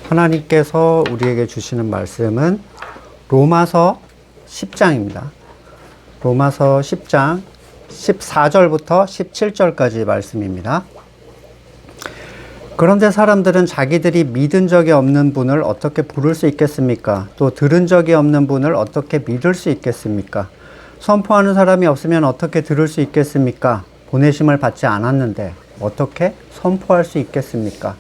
하나님께서 우리에게 주시는 말씀은 로마서 10장입니다. 로마서 10장 14절부터 17절까지 말씀입니다. 그런데 사람들은 자기들이 믿은 적이 없는 분을 어떻게 부를 수 있겠습니까? 또 들은 적이 없는 분을 어떻게 믿을 수 있겠습니까? 선포하는 사람이 없으면 어떻게 들을 수 있겠습니까? 보내심을 받지 않았는데 어떻게 선포할 수 있겠습니까?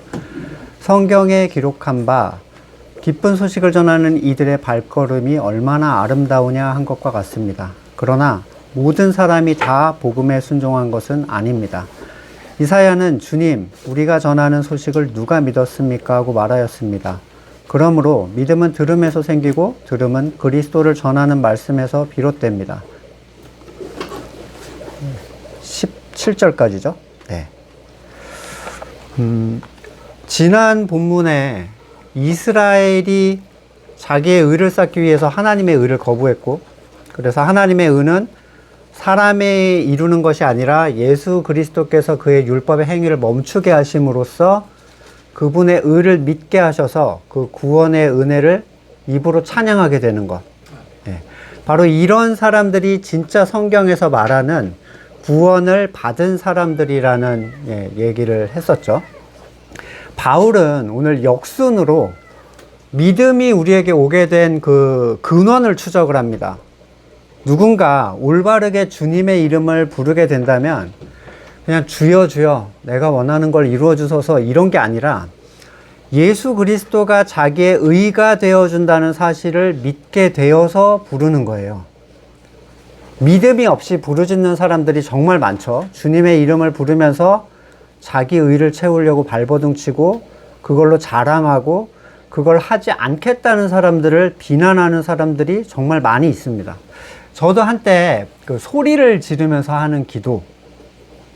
성경에 기록한 바 기쁜 소식을 전하는 이들의 발걸음이 얼마나 아름다우냐 한 것과 같습니다. 그러나 모든 사람이 다 복음에 순종한 것은 아닙니다. 이사야는 주님, 우리가 전하는 소식을 누가 믿었습니까? 하고 말하였습니다. 그러므로 믿음은 들음에서 생기고 들음은 그리스도를 전하는 말씀에서 비롯됩니다. 17절까지죠. 네. 지난 본문에 이스라엘이 자기의 의를 쌓기 위해서 하나님의 의를 거부했고, 그래서 하나님의 의는 사람이 이루는 것이 아니라 예수 그리스도께서 그의 율법의 행위를 멈추게 하심으로써 그분의 의를 믿게 하셔서 그 구원의 은혜를 입으로 찬양하게 되는 것. 네. 바로 이런 사람들이 진짜 성경에서 말하는 구원을 받은 사람들이라는 얘기를 했었죠. 바울은 오늘 역순으로 믿음이 우리에게 오게 된 그 근원을 추적을 합니다. 누군가 올바르게 주님의 이름을 부르게 된다면 그냥 주여 주여 내가 원하는 걸 이루어 주소서 이런 게 아니라 예수 그리스도가 자기의 의가 되어준다는 사실을 믿게 되어서 부르는 거예요. 믿음이 없이 부르짖는 사람들이 정말 많죠. 주님의 이름을 부르면서 자기 의를 채우려고 발버둥 치고 그걸로 자랑하고 그걸 하지 않겠다는 사람들을 비난하는 사람들이 정말 많이 있습니다. 저도 한때 그 소리를 지르면서 하는 기도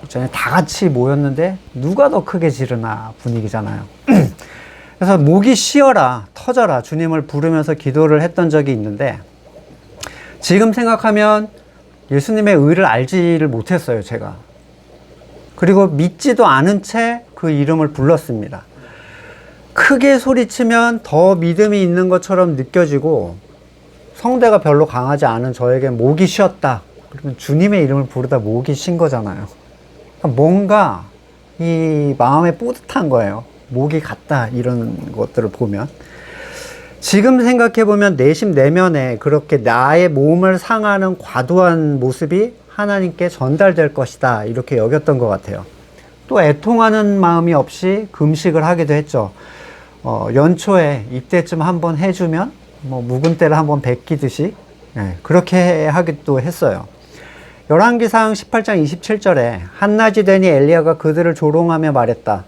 있잖아요. 다 같이 모였는데 누가 더 크게 지르나 분위기잖아요. 그래서 목이 쉬어라, 터져라 주님을 부르면서 기도를 했던 적이 있는데 지금 생각하면 예수님의 의를 알지를 못했어요, 제가. 그리고 믿지도 않은 채 그 이름을 불렀습니다. 크게 소리치면 더 믿음이 있는 것처럼 느껴지고 성대가 별로 강하지 않은 저에게 목이 쉬었다. 그러면 주님의 이름을 부르다 목이 쉰 거잖아요. 뭔가 이 마음에 뿌듯한 거예요. 목이 갔다 이런 것들을 보면. 지금 생각해보면 내심 내면에 그렇게 나의 몸을 상하는 과도한 모습이 하나님께 전달될 것이다 이렇게 여겼던 것 같아요. 또 애통하는 마음이 없이 금식을 하기도 했죠. 연초에 이때쯤 한번 해주면 묵은 때를 한번 베끼듯이 그렇게 하기도 했어요. 열왕기상 18장 27절에 한낮이 되니 엘리야가 그들을 조롱하며 말했다.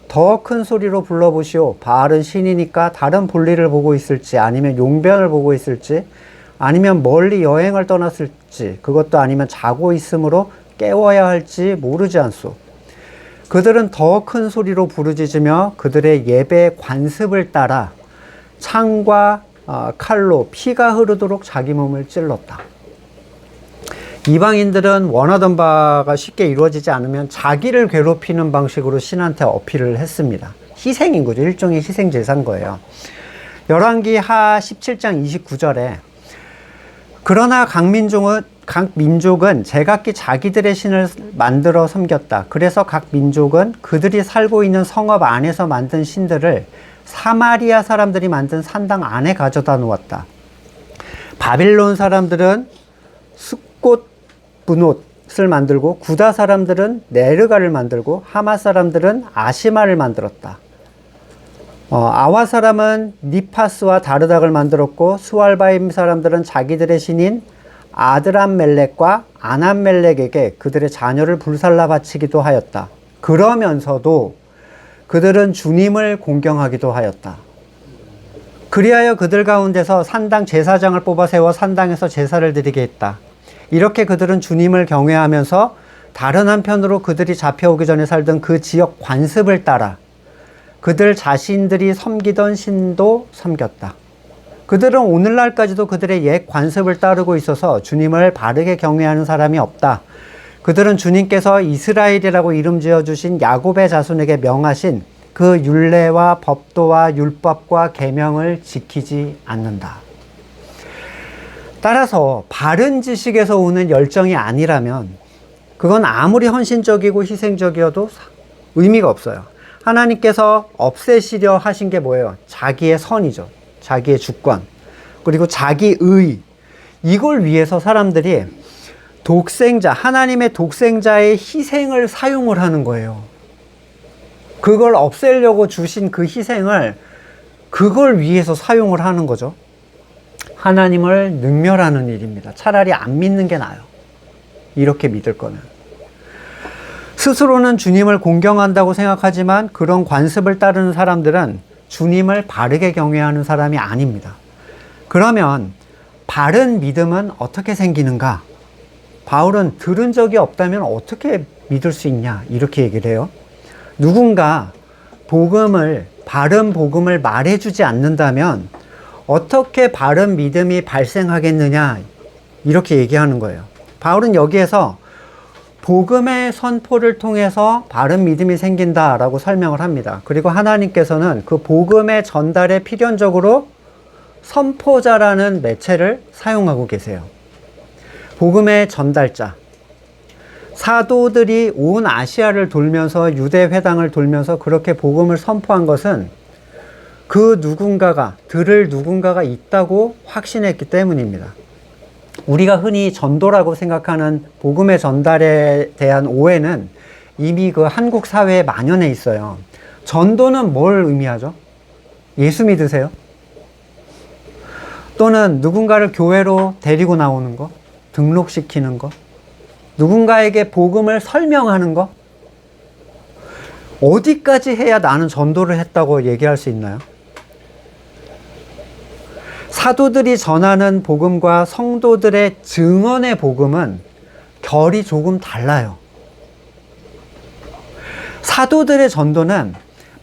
더 큰 소리로 불러보시오. 바알은 신이니까 다른 볼일을 보고 있을지 아니면 용변을 보고 있을지 아니면 멀리 여행을 떠났을지 그것도 아니면 자고 있으므로 깨워야 할지 모르지 않소. 그들은 더 큰 소리로 부르짖으며 그들의 예배 관습을 따라 창과 칼로 피가 흐르도록 자기 몸을 찔렀다. 이방인들은 원하던 바가 쉽게 이루어지지 않으면 자기를 괴롭히는 방식으로 신한테 어필을 했습니다. 희생인 거죠. 일종의 희생제사인 거예요. 열왕기 하 17장 29절에 그러나 각 민족은 제각기 자기들의 신을 만들어 섬겼다. 그래서 각 민족은 그들이 살고 있는 성읍 안에서 만든 신들을 사마리아 사람들이 만든 산당 안에 가져다 놓았다. 바빌론 사람들은 숫꽃 분옷을 만들고 구다 사람들은 네르가를 만들고 하마 사람들은 아시마를 만들었다. 아와 사람은 니파스와 다르닥을 만들었고 수알바임 사람들은 자기들의 신인 아드람멜렉과 아남멜렉에게 그들의 자녀를 불살라 바치기도 하였다. 그러면서도 그들은 주님을 공경하기도 하였다. 그리하여 그들 가운데서 산당 제사장을 뽑아 세워 산당에서 제사를 드리게 했다. 이렇게 그들은 주님을 경외하면서 다른 한편으로 그들이 잡혀오기 전에 살던 그 지역 관습을 따라 그들 자신들이 섬기던 신도 섬겼다. 그들은 오늘날까지도 그들의 옛 관습을 따르고 있어서 주님을 바르게 경외하는 사람이 없다. 그들은 주님께서 이스라엘이라고 이름 지어주신 야곱의 자손에게 명하신 그 율례와 법도와 율법과 계명을 지키지 않는다. 따라서 바른 지식에서 오는 열정이 아니라면 그건 아무리 헌신적이고 희생적이어도 의미가 없어요. 하나님께서 없애시려 하신 게 뭐예요? 자기의 선이죠. 자기의 주권. 그리고 자기의. 이걸 위해서 사람들이 독생자, 하나님의 독생자의 희생을 사용을 하는 거예요. 그걸 없애려고 주신 그 희생을 그걸 위해서 사용을 하는 거죠. 하나님을 능멸하는 일입니다. 차라리 안 믿는 게 나아요. 이렇게 믿을 거면. 스스로는 주님을 공경한다고 생각하지만 그런 관습을 따르는 사람들은 주님을 바르게 경외하는 사람이 아닙니다. 그러면 바른 믿음은 어떻게 생기는가? 바울은 들은 적이 없다면 어떻게 믿을 수 있냐? 이렇게 얘기를 해요. 누군가 바른 복음을 말해주지 않는다면 어떻게 바른 믿음이 발생하겠느냐? 이렇게 얘기하는 거예요. 바울은 여기에서 복음의 선포를 통해서 바른 믿음이 생긴다라고 설명을 합니다. 그리고 하나님께서는 그 복음의 전달에 필연적으로 선포자라는 매체를 사용하고 계세요. 복음의 전달자. 사도들이 온 아시아를 돌면서 유대 회당을 돌면서 그렇게 복음을 선포한 것은 들을 누군가가 있다고 확신했기 때문입니다. 우리가 흔히 전도라고 생각하는 복음의 전달에 대한 오해는 이미 그 한국 사회에 만연해 있어요. 전도는 뭘 의미하죠? 예수 믿으세요? 또는 누군가를 교회로 데리고 나오는 거? 등록시키는 거? 누군가에게 복음을 설명하는 거? 어디까지 해야 나는 전도를 했다고 얘기할 수 있나요? 사도들이 전하는 복음과 성도들의 증언의 복음은 결이 조금 달라요. 사도들의 전도는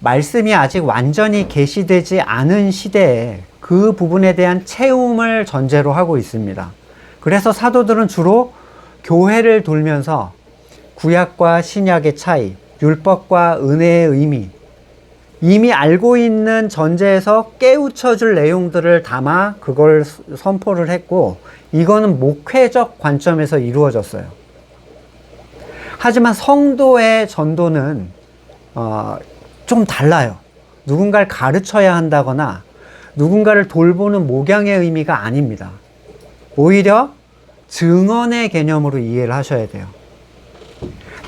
말씀이 아직 완전히 계시되지 않은 시대에 그 부분에 대한 체험을 전제로 하고 있습니다. 그래서 사도들은 주로 교회를 돌면서 구약과 신약의 차이, 율법과 은혜의 의미, 이미 알고 있는 전제에서 깨우쳐 줄 내용들을 담아 그걸 선포를 했고, 이거는 목회적 관점에서 이루어졌어요. 하지만 성도의 전도는 좀 달라요. 누군가를 가르쳐야 한다거나 누군가를 돌보는 목양의 의미가 아닙니다. 오히려 증언의 개념으로 이해를 하셔야 돼요.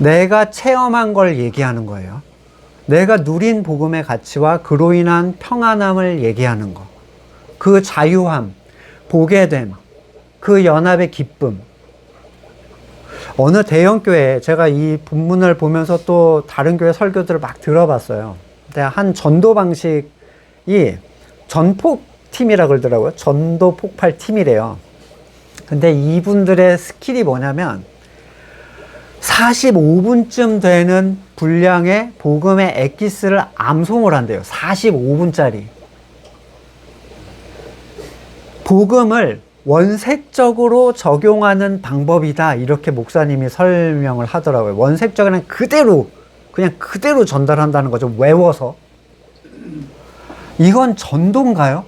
내가 체험한 걸 얘기하는 거예요. 내가 누린 복음의 가치와 그로 인한 평안함을 얘기하는 거. 그 자유함, 보게 됨, 그 연합의 기쁨. 어느 대형교회, 제가 이 본문을 보면서 또 다른 교회 설교들을 막 들어봤어요. 근데 한 전도 방식이 전폭팀이라 그러더라고요. 전도 폭발 팀이래요. 근데 이분들의 스킬이 뭐냐면 45분쯤 되는 분량의 복음의 엑기스를 암송을 한대요. 45분짜리. 복음을 원색적으로 적용하는 방법이다. 이렇게 목사님이 설명을 하더라고요. 원색적으로는 그냥 그대로 전달한다는 거죠. 외워서. 이건 전도인가요?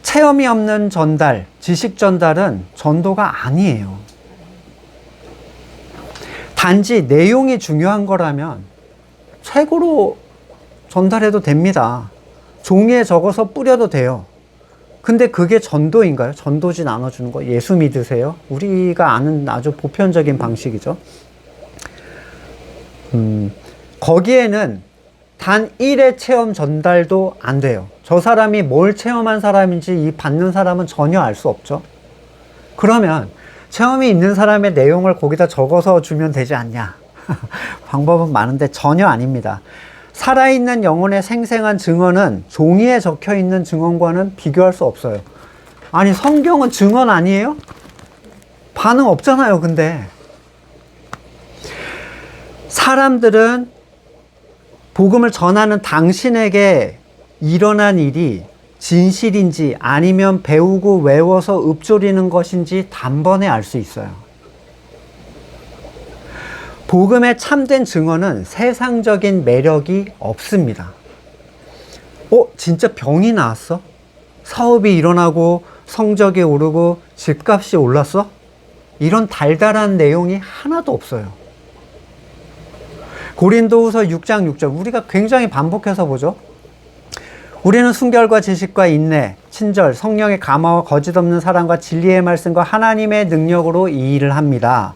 체험이 없는 전달, 지식 전달은 전도가 아니에요. 단지 내용이 중요한 거라면 책으로 전달해도 됩니다. 종이에 적어서 뿌려도 돼요. 근데 그게 전도인가요? 전도지 나눠주는 거. 예수 믿으세요? 우리가 아는 아주 보편적인 방식이죠. 거기에는 단 1의 체험 전달도 안 돼요. 저 사람이 뭘 체험한 사람인지 이 받는 사람은 전혀 알 수 없죠. 그러면 체험이 있는 사람의 내용을 거기다 적어서 주면 되지 않냐? 방법은 많은데 전혀 아닙니다. 살아있는 영혼의 생생한 증언은 종이에 적혀있는 증언과는 비교할 수 없어요. 아니, 성경은 증언 아니에요? 반응 없잖아요, 근데. 사람들은 복음을 전하는 당신에게 일어난 일이 진실인지 아니면 배우고 외워서 읊조리는 것인지 단번에 알 수 있어요. 복음의 참된 증언은 세상적인 매력이 없습니다. 진짜 병이 나았어? 사업이 일어나고 성적이 오르고 집값이 올랐어? 이런 달달한 내용이 하나도 없어요. 고린도후서 6장 6절 우리가 굉장히 반복해서 보죠. 우리는 순결과 지식과 인내, 친절, 성령의 감화와 거짓 없는 사랑과 진리의 말씀과 하나님의 능력으로 이 일을 합니다.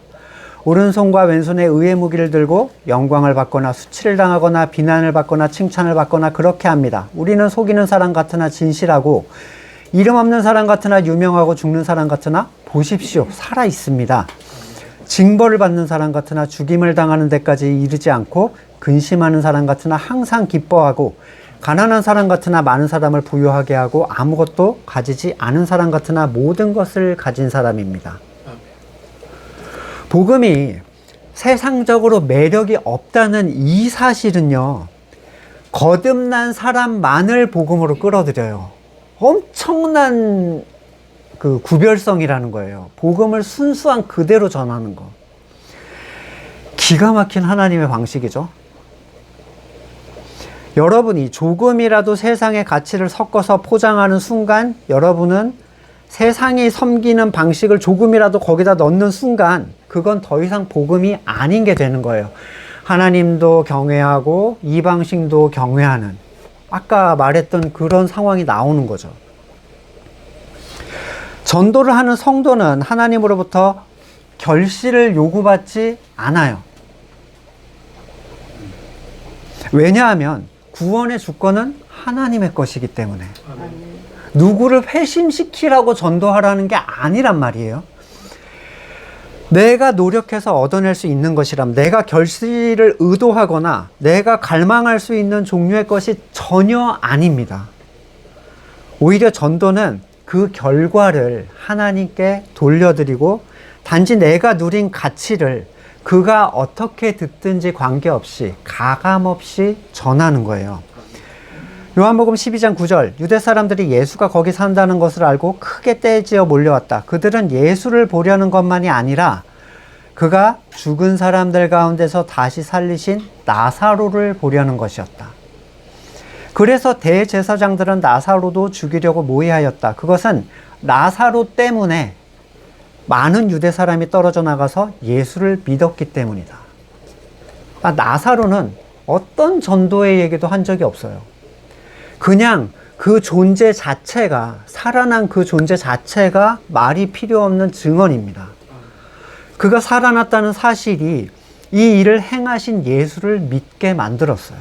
오른손과 왼손에 의의 무기를 들고 영광을 받거나 수치를 당하거나 비난을 받거나 칭찬을 받거나 그렇게 합니다. 우리는 속이는 사람 같으나 진실하고 이름 없는 사람 같으나 유명하고 죽는 사람 같으나 보십시오. 살아 있습니다. 징벌을 받는 사람 같으나 죽임을 당하는 데까지 이르지 않고 근심하는 사람 같으나 항상 기뻐하고 가난한 사람 같으나 많은 사람을 부유하게 하고 아무것도 가지지 않은 사람 같으나 모든 것을 가진 사람입니다. 복음이 세상적으로 매력이 없다는 이 사실은요, 거듭난 사람만을 복음으로 끌어들여요. 엄청난 그 구별성이라는 거예요. 복음을 순수한 그대로 전하는 거. 기가 막힌 하나님의 방식이죠. 여러분이 조금이라도 세상의 가치를 섞어서 포장하는 순간 여러분은 세상이 섬기는 방식을 조금이라도 거기다 넣는 순간 그건 더 이상 복음이 아닌 게 되는 거예요. 하나님도 경외하고 이방신도 경외하는, 아까 말했던 그런 상황이 나오는 거죠. 전도를 하는 성도는 하나님으로부터 결실을 요구받지 않아요. 왜냐하면 구원의 주권은 하나님의 것이기 때문에. 누구를 회심시키라고 전도하라는 게 아니란 말이에요. 내가 노력해서 얻어낼 수 있는 것이라면, 내가 결실을 의도하거나 내가 갈망할 수 있는 종류의 것이 전혀 아닙니다. 오히려 전도는 그 결과를 하나님께 돌려드리고 단지 내가 누린 가치를 그가 어떻게 듣든지 관계없이 가감없이 전하는 거예요. 요한복음 12장 9절, 유대 사람들이 예수가 거기 산다는 것을 알고 크게 떼지어 몰려왔다. 그들은 예수를 보려는 것만이 아니라 그가 죽은 사람들 가운데서 다시 살리신 나사로를 보려는 것이었다. 그래서 대제사장들은 나사로도 죽이려고 모의하였다. 그것은 나사로 때문에 많은 유대 사람이 떨어져 나가서 예수를 믿었기 때문이다. 나사로는 어떤 전도의 얘기도 한 적이 없어요. 그냥 그 존재 자체가, 살아난 그 존재 자체가 말이 필요 없는 증언입니다. 그가 살아났다는 사실이 이 일을 행하신 예수를 믿게 만들었어요.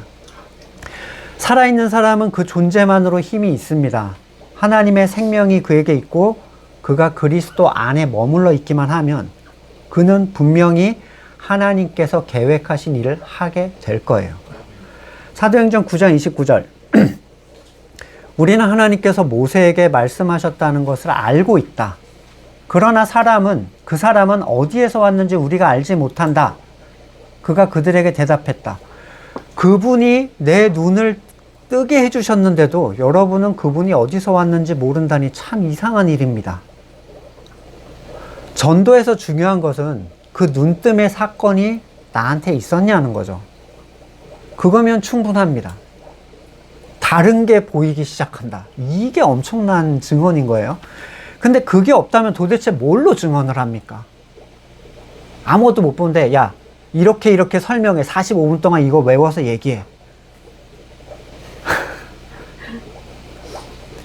살아있는 사람은 그 존재만으로 힘이 있습니다. 하나님의 생명이 그에게 있고 그가 그리스도 안에 머물러 있기만 하면 그는 분명히 하나님께서 계획하신 일을 하게 될 거예요. 사도행전 9장 29절 우리는 하나님께서 모세에게 말씀하셨다는 것을 알고 있다. 그러나 그 사람은 어디에서 왔는지 우리가 알지 못한다. 그가 그들에게 대답했다. 그분이 내 눈을 뜨게 해주셨는데도 여러분은 그분이 어디서 왔는지 모른다니 참 이상한 일입니다. 전도에서 중요한 것은 그 눈뜸의 사건이 나한테 있었냐는 거죠. 그거면 충분합니다. 다른 게 보이기 시작한다. 이게 엄청난 증언인 거예요. 근데 그게 없다면 도대체 뭘로 증언을 합니까? 아무것도 못 보는데 야 이렇게 설명해. 45분 동안 이거 외워서 얘기해.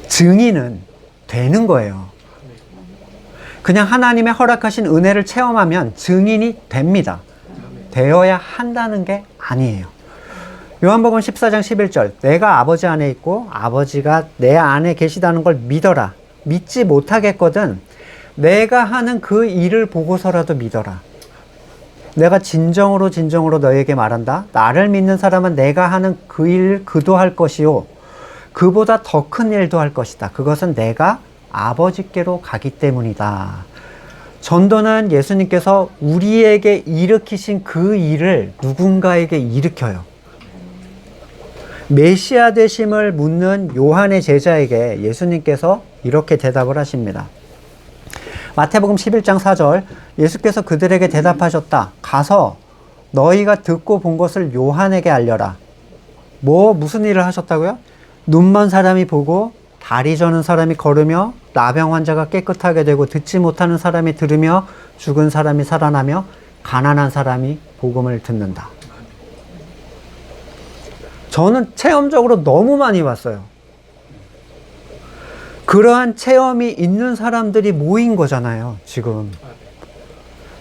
증인은 되는 거예요. 그냥 하나님의 허락하신 은혜를 체험하면 증인이 됩니다. 되어야 한다는 게 아니에요. 요한복음 14장 11절 내가 아버지 안에 있고 아버지가 내 안에 계시다는 걸 믿어라. 믿지 못하겠거든 내가 하는 그 일을 보고서라도 믿어라. 내가 진정으로 너에게 말한다. 나를 믿는 사람은 내가 하는 그 일 그도 할 것이요 그보다 더 큰 일도 할 것이다. 그것은 내가 아버지께로 가기 때문이다. 전도는 예수님께서 우리에게 일으키신 그 일을 누군가에게 일으켜요. 메시아 되심을 묻는 요한의 제자에게 예수님께서 이렇게 대답을 하십니다. 마태복음 11장 4절 예수께서 그들에게 대답하셨다. 가서 너희가 듣고 본 것을 요한에게 알려라. 무슨 일을 하셨다고요? 눈먼 사람이 보고, 다리 저는 사람이 걸으며, 나병 환자가 깨끗하게 되고, 듣지 못하는 사람이 들으며, 죽은 사람이 살아나며, 가난한 사람이 복음을 듣는다. 저는 체험적으로 너무 많이 봤어요. 그러한 체험이 있는 사람들이 모인 거잖아요, 지금.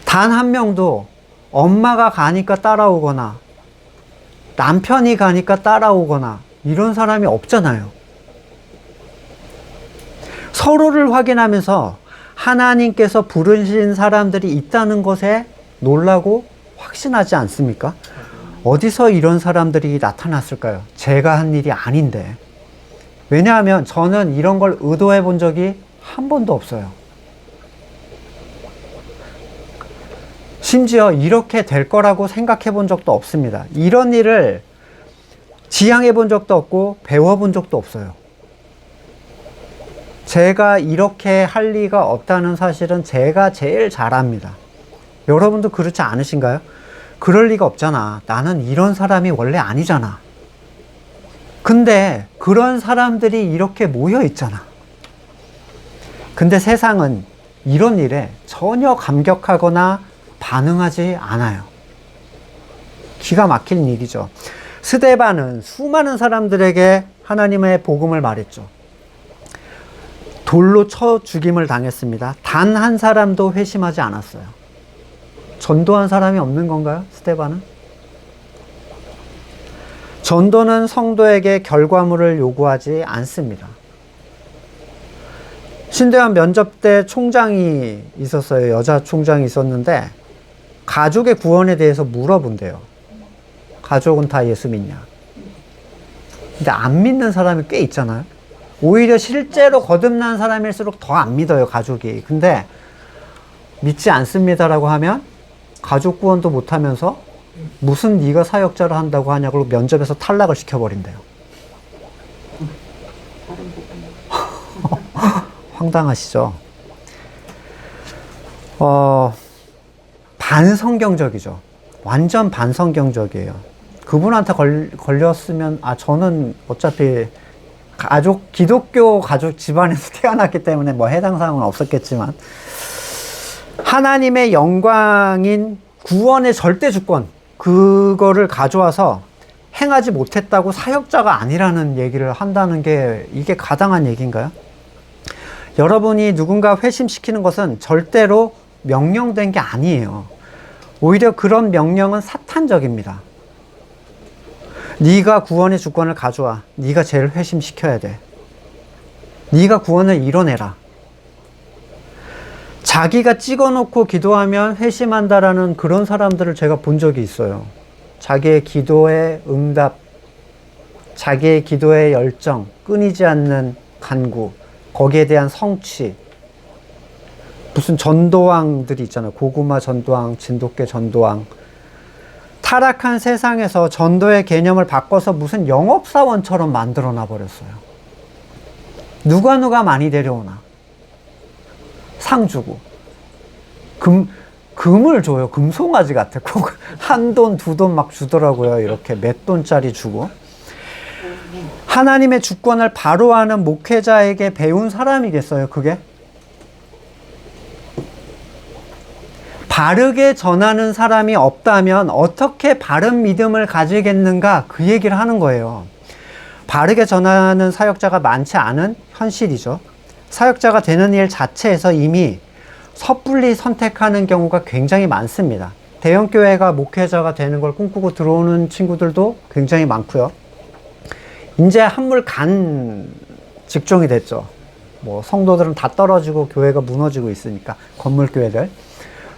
단 한 명도 엄마가 가니까 따라오거나, 남편이 가니까 따라오거나, 이런 사람이 없잖아요. 서로를 확인하면서 하나님께서 부르신 사람들이 있다는 것에 놀라고 확신하지 않습니까? 어디서 이런 사람들이 나타났을까요? 제가 한 일이 아닌데. 왜냐하면 저는 이런 걸 의도해 본 적이 한 번도 없어요. 심지어 이렇게 될 거라고 생각해 본 적도 없습니다. 이런 일을 지향해 본 적도 없고 배워 본 적도 없어요. 제가 이렇게 할 리가 없다는 사실은 제가 제일 잘 압니다. 여러분도 그렇지 않으신가요? 그럴 리가 없잖아. 나는 이런 사람이 원래 아니잖아. 근데 그런 사람들이 이렇게 모여 있잖아. 근데 세상은 이런 일에 전혀 감격하거나 반응하지 않아요. 기가 막힌 일이죠. 스데반은 수많은 사람들에게 하나님의 복음을 말했죠. 돌로 쳐 죽임을 당했습니다. 단 한 사람도 회심하지 않았어요. 전도한 사람이 없는 건가요? 스데반은? 전도는 성도에게 결과물을 요구하지 않습니다. 신대원 면접 때 총장이 있었어요. 여자 총장이 있었는데 가족의 구원에 대해서 물어본대요. 가족은 다 예수 믿냐? 근데 안 믿는 사람이 꽤 있잖아요. 오히려 실제로 거듭난 사람일수록 더 안 믿어요, 가족이. 근데 믿지 않습니다라고 하면 가족 구원도 못하면서 무슨 네가 사역자를 한다고 하냐고 면접에서 탈락을 시켜버린대요. 황당하시죠? 반성경적이죠. 완전 반성경적이에요. 그분한테 걸렸으면, 저는 어차피 기독교 가족 집안에서 태어났기 때문에 뭐 해당 사항은 없었겠지만, 하나님의 영광인 구원의 절대 주권, 그거를 가져와서 행하지 못했다고 사역자가 아니라는 얘기를 한다는 게 이게 가당한 얘기인가요? 여러분이 누군가 회심시키는 것은 절대로 명령된 게 아니에요. 오히려 그런 명령은 사탄적입니다. 네가 구원의 주권을 가져와. 네가 쟤를 회심시켜야 돼. 네가 구원을 이뤄내라. 자기가 찍어놓고 기도하면 회심한다라는 그런 사람들을 제가 본 적이 있어요. 자기의 기도의 응답, 자기의 기도의 열정, 끊이지 않는 간구, 거기에 대한 성취. 무슨 전도왕들이 있잖아요. 고구마 전도왕, 진돗개 전도왕. 타락한 세상에서 전도의 개념을 바꿔서 무슨 영업사원처럼 만들어놔 버렸어요. 누가 많이 데려오나. 상 주고. 금을 줘요. 금송아지 같아. 한 돈, 두 돈 막 주더라고요. 이렇게 몇 돈짜리 주고. 하나님의 주권을 바로 아는 목회자에게 배운 사람이겠어요, 그게? 바르게 전하는 사람이 없다면 어떻게 바른 믿음을 가지겠는가? 그 얘기를 하는 거예요. 바르게 전하는 사역자가 많지 않은 현실이죠. 사역자가 되는 일 자체에서 이미 섣불리 선택하는 경우가 굉장히 많습니다. 대형교회가 목회자가 되는 걸 꿈꾸고 들어오는 친구들도 굉장히 많고요. 이제 한물 간 직종이 됐죠. 뭐 성도들은 다 떨어지고 교회가 무너지고 있으니까, 건물교회들.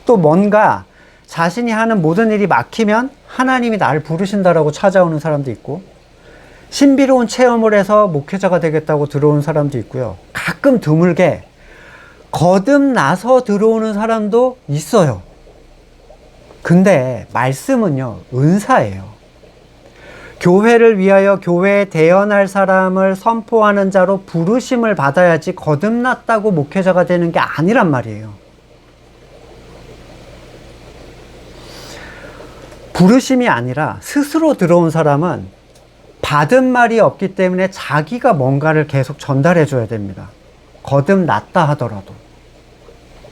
또 뭔가 자신이 하는 모든 일이 막히면 하나님이 나를 부르신다라고 찾아오는 사람도 있고, 신비로운 체험을 해서 목회자가 되겠다고 들어오는 사람도 있고요. 가끔 드물게 거듭나서 들어오는 사람도 있어요. 근데 말씀은요, 은사예요. 교회를 위하여 교회에 대언할 사람을 선포하는 자로 부르심을 받아야지 거듭났다고 목회자가 되는 게 아니란 말이에요. 부르심이 아니라 스스로 들어온 사람은 받은 말이 없기 때문에 자기가 뭔가를 계속 전달해 줘야 됩니다. 거듭났다 하더라도.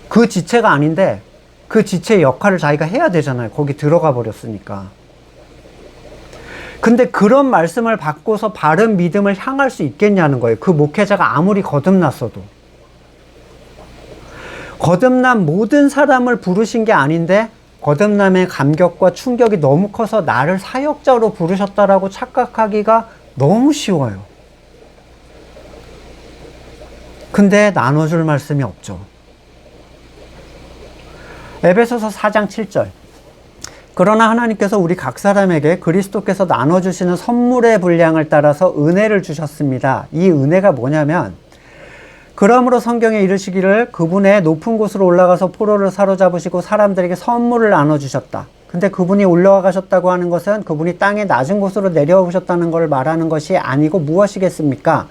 그 지체가 아닌데 그 지체의 역할을 자기가 해야 되잖아요. 거기 들어가 버렸으니까. 근데 그런 말씀을 받고서 바른 믿음을 향할 수 있겠냐는 거예요. 그 목회자가 아무리 거듭났어도. 거듭난 모든 사람을 부르신 게 아닌데 거듭남의 감격과 충격이 너무 커서 나를 사역자로 부르셨다라고 착각하기가 너무 쉬워요. 근데 나눠줄 말씀이 없죠. 에베소서 4장 7절. 그러나 하나님께서 우리 각 사람에게 그리스도께서 나눠주시는 선물의 분량을 따라서 은혜를 주셨습니다. 이 은혜가 뭐냐면, 그러므로 성경에 이르시기를 그분의 높은 곳으로 올라가서 포로를 사로잡으시고 사람들에게 선물을 나눠주셨다. 근데 그분이 올라가셨다고 하는 것은 그분이 땅의 낮은 곳으로 내려오셨다는 걸 말하는 것이 아니고 무엇이겠습니까?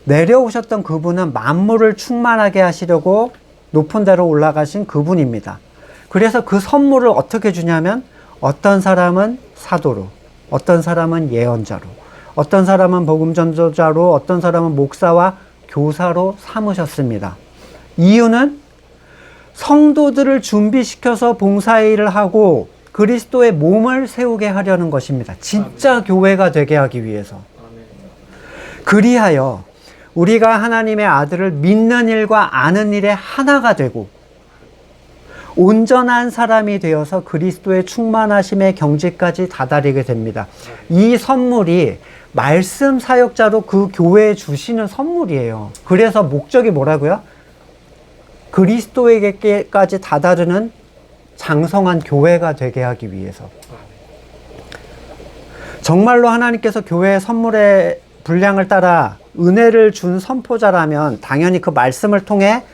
내려오셨던 그분은 만물을 충만하게 하시려고 높은 데로 올라가신 그분입니다. 그래서 그 선물을 어떻게 주냐면 어떤 사람은 사도로, 어떤 사람은 예언자로, 어떤 사람은 복음 전도자로, 어떤 사람은 목사와 교사로 삼으셨습니다. 이유는 성도들을 준비시켜서 봉사일을 하고 그리스도의 몸을 세우게 하려는 것입니다. 진짜 교회가 되게 하기 위해서. 그리하여 우리가 하나님의 아들을 믿는 일과 아는 일에 하나가 되고 온전한 사람이 되어서 그리스도의 충만하심의 경지까지 다다르게 됩니다. 이 선물이 말씀 사역자로 그 교회에 주시는 선물이에요. 그래서 목적이 뭐라고요? 그리스도에게까지 다다르는 장성한 교회가 되게 하기 위해서. 정말로 하나님께서 교회의 선물의 분량을 따라 은혜를 준 선포자라면 당연히 그 말씀을 통해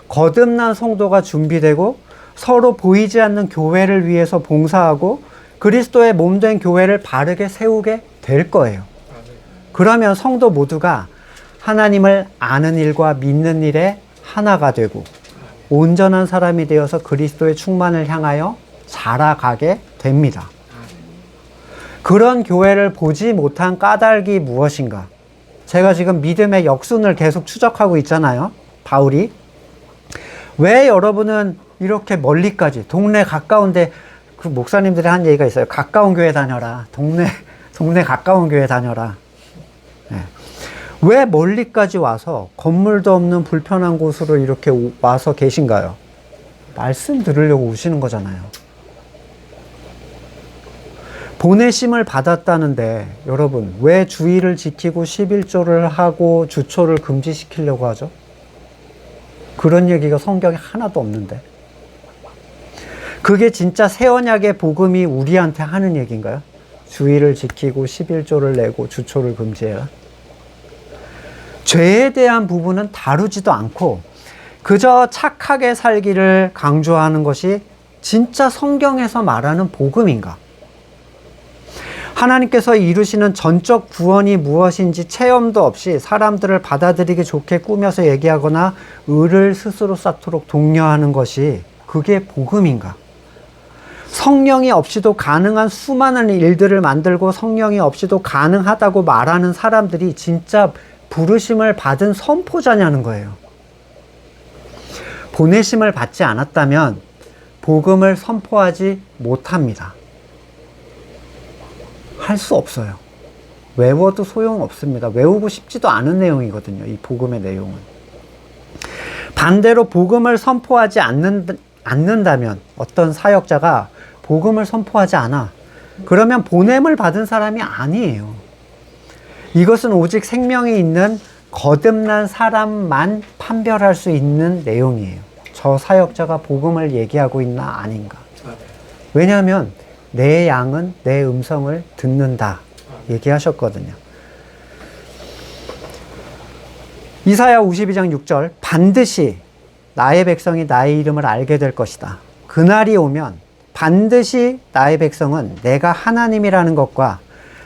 거듭난 성도가 준비되고 서로 보이지 않는 교회를 위해서 봉사하고 그리스도의 몸된 교회를 바르게 세우게 될 거예요. 그러면 성도 모두가 하나님을 아는 일과 믿는 일에 하나가 되고 온전한 사람이 되어서 그리스도의 충만을 향하여 자라가게 됩니다. 그런 교회를 보지 못한 까닭이 무엇인가? 제가 지금 믿음의 역순을 계속 추적하고 있잖아요. 바울이. 왜 여러분은 이렇게 멀리까지, 동네 가까운데, 그 목사님들이 한 얘기가 있어요. 가까운 교회 다녀라. 동네 가까운 교회 다녀라. 네. 왜 멀리까지 와서 건물도 없는 불편한 곳으로 이렇게 와서 계신가요? 말씀 들으려고 오시는 거잖아요. 보내심을 받았다는데 여러분 왜 주의를 지키고 11조를 하고 주초를 금지시키려고 하죠? 그런 얘기가 성경에 하나도 없는데. 그게 진짜 새 언약의 복음이 우리한테 하는 얘기인가요? 주의를 지키고 11조를 내고 주초를 금지해라. 죄에 대한 부분은 다루지도 않고 그저 착하게 살기를 강조하는 것이 진짜 성경에서 말하는 복음인가? 하나님께서 이루시는 전적 구원이 무엇인지 체험도 없이 사람들을 받아들이기 좋게 꾸며서 얘기하거나 의를 스스로 쌓도록 독려하는 것이 그게 복음인가? 성령이 없이도 가능한 수많은 일들을 만들고 성령이 없이도 가능하다고 말하는 사람들이 진짜 부르심을 받은 선포자냐는 거예요. 보내심을 받지 않았다면 복음을 선포하지 못합니다. 할 수 없어요. 외워도 소용없습니다. 외우고 싶지도 않은 내용이거든요. 이 복음의 내용은. 반대로 복음을 선포하지 않는다면 어떤 사역자가 복음을 선포하지 않아. 그러면 보냄을 받은 사람이 아니에요. 이것은 오직 생명이 있는 거듭난 사람만 판별할 수 있는 내용이에요. 저 사역자가 복음을 얘기하고 있나 아닌가. 왜냐하면 내 양은 내 음성을 듣는다 얘기하셨거든요. 이사야 52장 6절 반드시 나의 백성이 나의 이름을 알게 될 것이다. 그날이 오면 반드시 나의 백성은 내가 하나님이라는 것과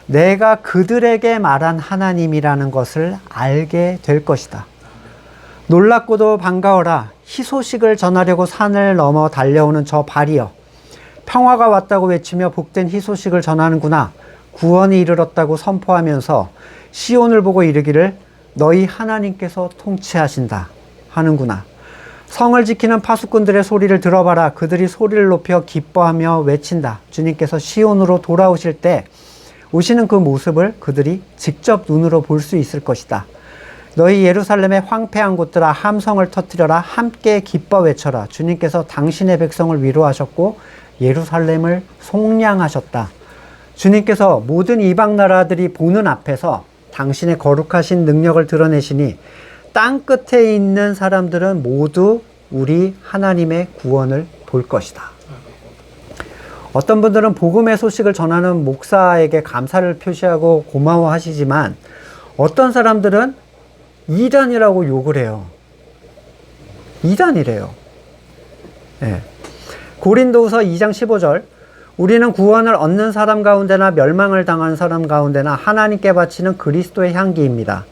내가 그들에게 말한 하나님이라는 것을 알게 될 것이다. 놀랍고도 반가워라. 희소식을 전하려고 산을 넘어 달려오는 저 발이여. 평화가 왔다고 외치며 복된 희소식을 전하는구나. 구원이 이르렀다고 선포하면서 시온을 보고 이르기를 너희 하나님께서 통치하신다 하는구나. 성을 지키는 파수꾼들의 소리를 들어봐라. 그들이 소리를 높여 기뻐하며 외친다. 주님께서 시온으로 돌아오실 때 오시는 그 모습을 그들이 직접 눈으로 볼 수 있을 것이다. 너희 예루살렘의 황폐한 곳들아 함성을 터뜨려라. 함께 기뻐 외쳐라. 주님께서 당신의 백성을 위로하셨고 예루살렘을 속량하셨다. 주님께서 모든 이방 나라들이 보는 앞에서 당신의 거룩하신 능력을 드러내시니 땅 끝에 있는 사람들은 모두 우리 하나님의 구원을 볼 것이다. 어떤 분들은 복음의 소식을 전하는 목사에게 감사를 표시하고 고마워하시지만 어떤 사람들은 이단이라고 욕을 해요. 이단이래요. 네. 고린도후서 2장 15절 우리는 구원을 얻는 사람 가운데나 멸망을 당하는 사람 가운데나 하나님께 바치는 그리스도의 향기입니다.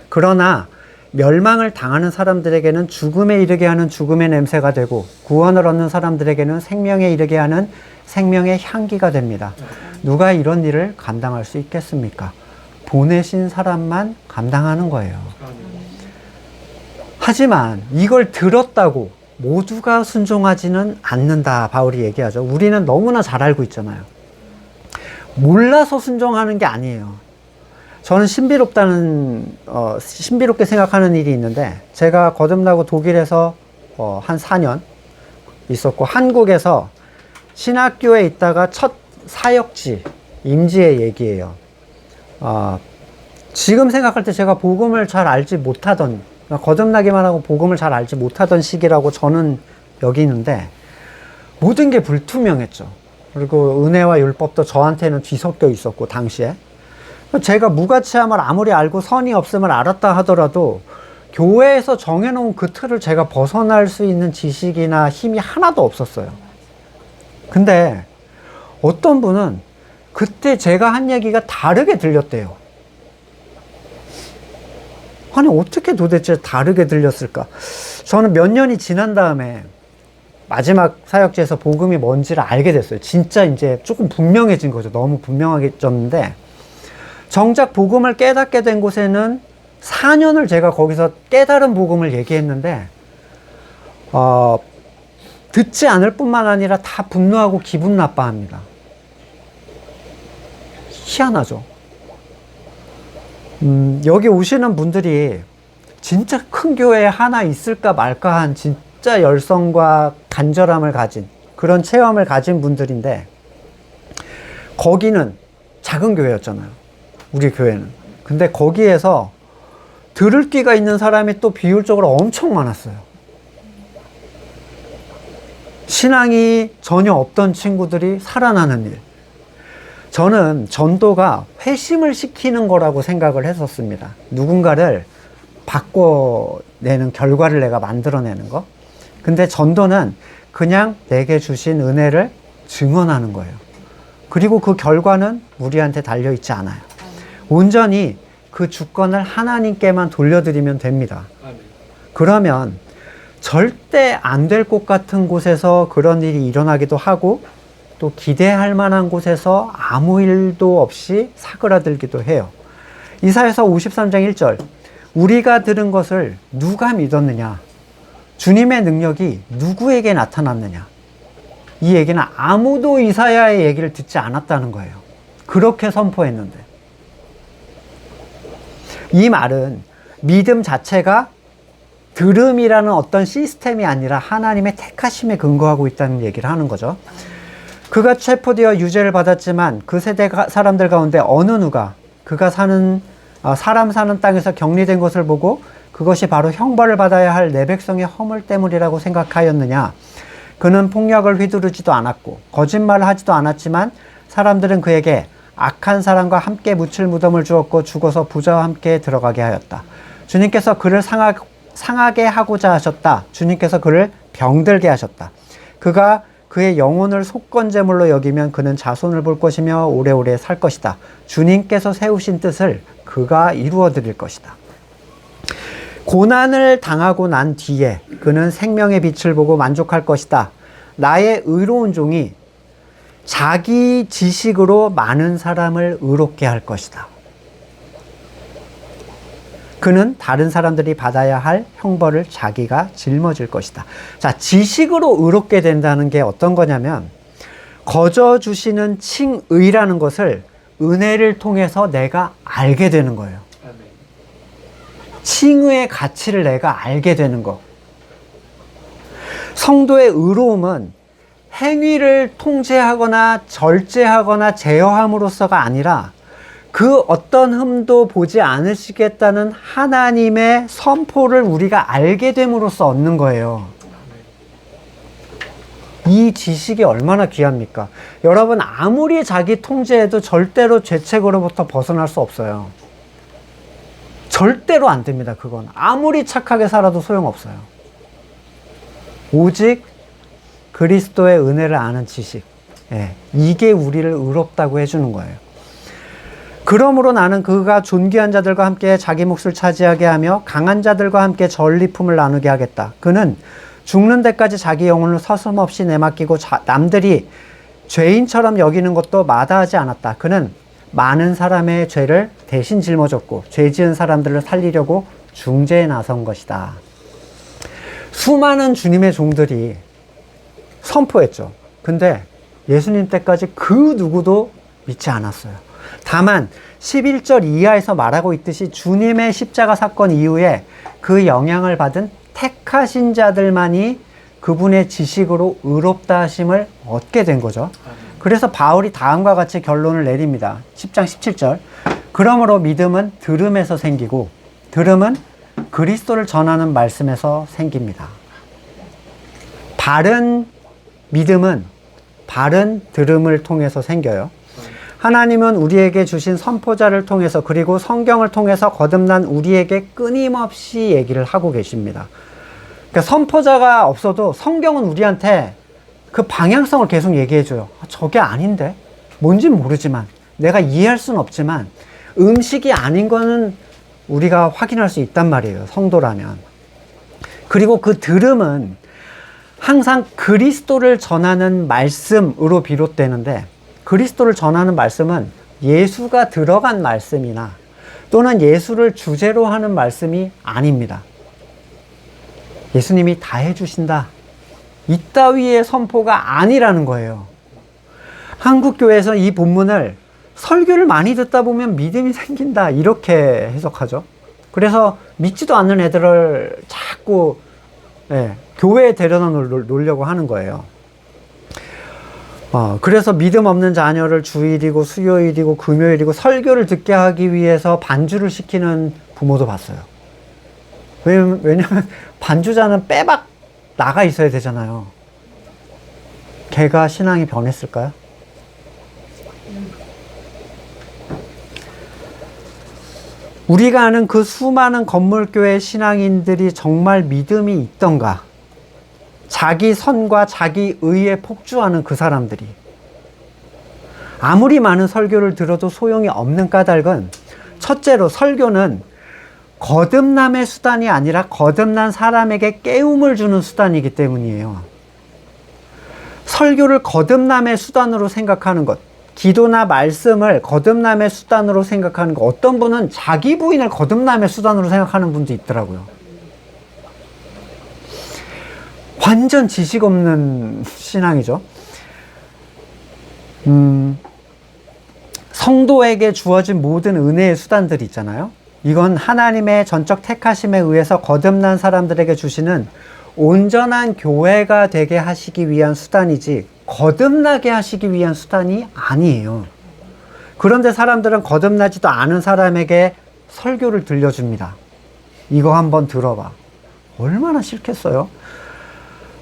그러나 멸망을 당하는 사람들에게는 죽음에 이르게 하는 죽음의 냄새가 되고 구원을 얻는 사람들에게는 생명에 이르게 하는 생명의 향기가 됩니다. 누가 이런 일을 감당할 수 있겠습니까? 보내신 사람만 감당하는 거예요. 하지만 이걸 들었다고 모두가 순종하지는 않는다. 바울이 얘기하죠. 우리는 너무나 잘 알고 있잖아요. 몰라서 순종하는 게 아니에요. 저는 신비롭게 생각하는 일이 있는데 제가 거듭나고 독일에서 한 4년 있었고 한국에서 신학교에 있다가 첫 사역지 임지의 얘기예요. 지금 생각할 때 제가 복음을 잘 알지 못하던 거듭나기만 하고 복음을 잘 알지 못하던 시기라고 저는 여기는데 모든 게 불투명했죠. 그리고 은혜와 율법도 저한테는 뒤섞여 있었고 당시에 제가 무가치함을 아무리 알고 선이 없음을 알았다 하더라도 교회에서 정해놓은 그 틀을 제가 벗어날 수 있는 지식이나 힘이 하나도 없었어요. 근데 어떤 분은 그때 제가 한 얘기가 다르게 들렸대요. 아니 어떻게 도대체 다르게 들렸을까? 저는 몇 년이 지난 다음에 마지막 사역지에서 복음이 뭔지를 알게 됐어요. 진짜 이제 조금 분명해진 거죠. 너무 분명해졌는데 정작 복음을 깨닫게 된 곳에는 4년을 제가 거기서 깨달은 복음을 얘기했는데 듣지 않을 뿐만 아니라 다 분노하고 기분 나빠합니다. 희한하죠. 여기 오시는 분들이 진짜 큰 교회에 하나 있을까 말까 한 진짜 열성과 간절함을 가진 그런 체험을 가진 분들인데 거기는 작은 교회였잖아요. 우리 교회는. 근데 거기에서 들을 귀가 있는 사람이 또 비율적으로 엄청 많았어요. 신앙이 전혀 없던 친구들이 살아나는 일. 저는 전도가 회심을 시키는 거라고 생각을 했었습니다. 누군가를 바꿔내는 결과를 내가 만들어내는 거. 근데 전도는 그냥 내게 주신 은혜를 증언하는 거예요. 그리고 그 결과는 우리한테 달려있지 않아요. 온전히 그 주권을 하나님께만 돌려드리면 됩니다. 그러면 절대 안 될 것 같은 곳에서 그런 일이 일어나기도 하고 또 기대할 만한 곳에서 아무 일도 없이 사그라들기도 해요. 이사야서 53장 1절 우리가 들은 것을 누가 믿었느냐? 주님의 능력이 누구에게 나타났느냐? 이 얘기는 아무도 이사야의 얘기를 듣지 않았다는 거예요. 그렇게 선포했는데 이 말은 믿음 자체가 들음이라는 어떤 시스템이 아니라 하나님의 택하심에 근거하고 있다는 얘기를 하는 거죠. 그가 체포되어 유죄를 받았지만 그 세대 사람들 가운데 어느 누가 그가 사람 사는 땅에서 격리된 것을 보고 그것이 바로 형벌을 받아야 할 내 백성의 허물 때문이라고 생각하였느냐? 그는 폭력을 휘두르지도 않았고 거짓말을 하지도 않았지만 사람들은 그에게 악한 사람과 함께 묻힐 무덤을 주었고 죽어서 부자와 함께 들어가게 하였다. 주님께서 그를 상하게 하고자 하셨다. 주님께서 그를 병들게 하셨다. 그가 그의 영혼을 속건제물로 여기면 그는 자손을 볼 것이며 오래오래 살 것이다. 주님께서 세우신 뜻을 그가 이루어 드릴 것이다. 고난을 당하고 난 뒤에 그는 생명의 빛을 보고 만족할 것이다. 나의 의로운 종이 자기 지식으로 많은 사람을 의롭게 할 것이다. 그는 다른 사람들이 받아야 할 형벌을 자기가 짊어질 것이다. 자, 지식으로 의롭게 된다는 게 어떤 거냐면, 거저 주시는 칭의라는 것을 은혜를 통해서 내가 알게 되는 거예요. 칭의의 가치를 내가 알게 되는 거. 성도의 의로움은 행위를 통제하거나 절제하거나 제어함으로써가 아니라 그 어떤 흠도 보지 않으시겠다는 하나님의 선포를 우리가 알게 됨으로써 얻는 거예요. 이 지식이 얼마나 귀합니까? 여러분, 아무리 자기 통제해도 절대로 죄책으로부터 벗어날 수 없어요. 절대로 안 됩니다. 그건 아무리 착하게 살아도 소용없어요. 오직 그리스도의 은혜를 아는 지식, 이게 우리를 의롭다고 해주는 거예요. 그러므로 나는 그가 존귀한 자들과 함께 자기 몫을 차지하게 하며 강한 자들과 함께 전리품을 나누게 하겠다. 그는 죽는 데까지 자기 영혼을 서슴없이 내맡기고 남들이 죄인처럼 여기는 것도 마다하지 않았다. 그는 많은 사람의 죄를 대신 짊어졌고 죄 지은 사람들을 살리려고 중재에 나선 것이다. 수많은 주님의 종들이 선포했죠. 근데 예수님 때까지 그 누구도 믿지 않았어요. 다만 11절 이하에서 말하고 있듯이 주님의 십자가 사건 이후에 그 영향을 받은 택하신 자들만이 그분의 지식으로 의롭다 하심을 얻게 된 거죠. 그래서 바울이 다음과 같이 결론을 내립니다. 10장 17절. 그러므로 믿음은 들음에서 생기고 들음은 그리스도를 전하는 말씀에서 생깁니다. 바른 믿음은 바른 들음을 통해서 생겨요. 하나님은 우리에게 주신 선포자를 통해서 그리고 성경을 통해서 거듭난 우리에게 끊임없이 얘기를 하고 계십니다. 그러니까 선포자가 없어도 성경은 우리한테 그 방향성을 계속 얘기해줘요. 저게 아닌데? 뭔진 모르지만 내가 이해할 수는 없지만 음식이 아닌 거는 우리가 확인할 수 있단 말이에요. 성도라면. 그리고 그 들음은 항상 그리스도를 전하는 말씀으로 비롯되는데 그리스도를 전하는 말씀은 예수가 들어간 말씀이나 또는 예수를 주제로 하는 말씀이 아닙니다. 예수님이 다 해주신다. 이따위의 선포가 아니라는 거예요. 한국교회에서 이 본문을 설교를 많이 듣다 보면 믿음이 생긴다 이렇게 해석하죠. 그래서 믿지도 않는 애들을 자꾸 교회에 데려다 놓으려고 하는 거예요. 그래서 믿음 없는 자녀를 주일이고 수요일이고 금요일이고 설교를 듣게 하기 위해서 반주를 시키는 부모도 봤어요. 왜냐면 반주자는 빼박 나가 있어야 되잖아요. 걔가 신앙이 변했을까요? 우리가 아는 그 수많은 건물교회 신앙인들이 정말 믿음이 있던가? 자기 선과 자기 의에 폭주하는 그 사람들이 아무리 많은 설교를 들어도 소용이 없는 까닭은 첫째로 설교는 거듭남의 수단이 아니라 거듭난 사람에게 깨움을 주는 수단이기 때문이에요. 설교를 거듭남의 수단으로 생각하는 것, 기도나 말씀을 거듭남의 수단으로 생각하는 것, 어떤 분은 자기 부인을 거듭남의 수단으로 생각하는 분도 있더라고요. 완전 지식 없는 신앙이죠. 성도에게 주어진 모든 은혜의 수단들이 있잖아요. 이건 하나님의 전적 택하심에 의해서 거듭난 사람들에게 주시는 온전한 교회가 되게 하시기 위한 수단이지 거듭나게 하시기 위한 수단이 아니에요. 그런데 사람들은 거듭나지도 않은 사람에게 설교를 들려줍니다. 이거 한번 들어봐. 얼마나 싫겠어요?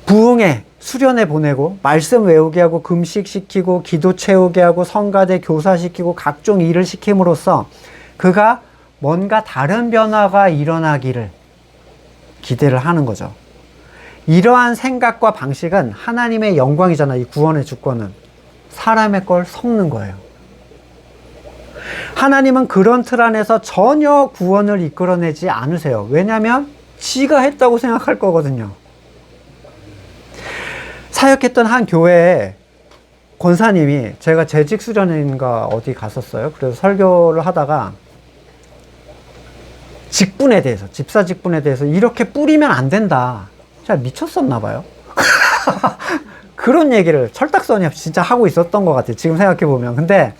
부흥회, 수련회 보내고 말씀 외우게 하고 금식시키고 기도 채우게 하고 성가대 교사시키고 각종 일을 시킴으로써 그가 뭔가 다른 변화가 일어나기를 기대를 하는 거죠. 이러한 생각과 방식은 하나님의 영광이잖아. 이 구원의 주권은 사람의 걸 섞는 거예요. 하나님은 그런 틀 안에서 전혀 구원을 이끌어내지 않으세요. 왜냐하면 지가 했다고 생각할 거거든요. 사역했던 한 교회에 권사님이 제가 재직 수련회인가 어디 갔었어요. 그래서 설교를 하다가 직분에 대해서, 집사 직분에 대해서 이렇게 뿌리면 안 된다. 진짜 미쳤었나 봐요. 그런 얘기를 철딱서니 없이 진짜 하고 있었던 것 같아요. 지금 생각해보면. 근데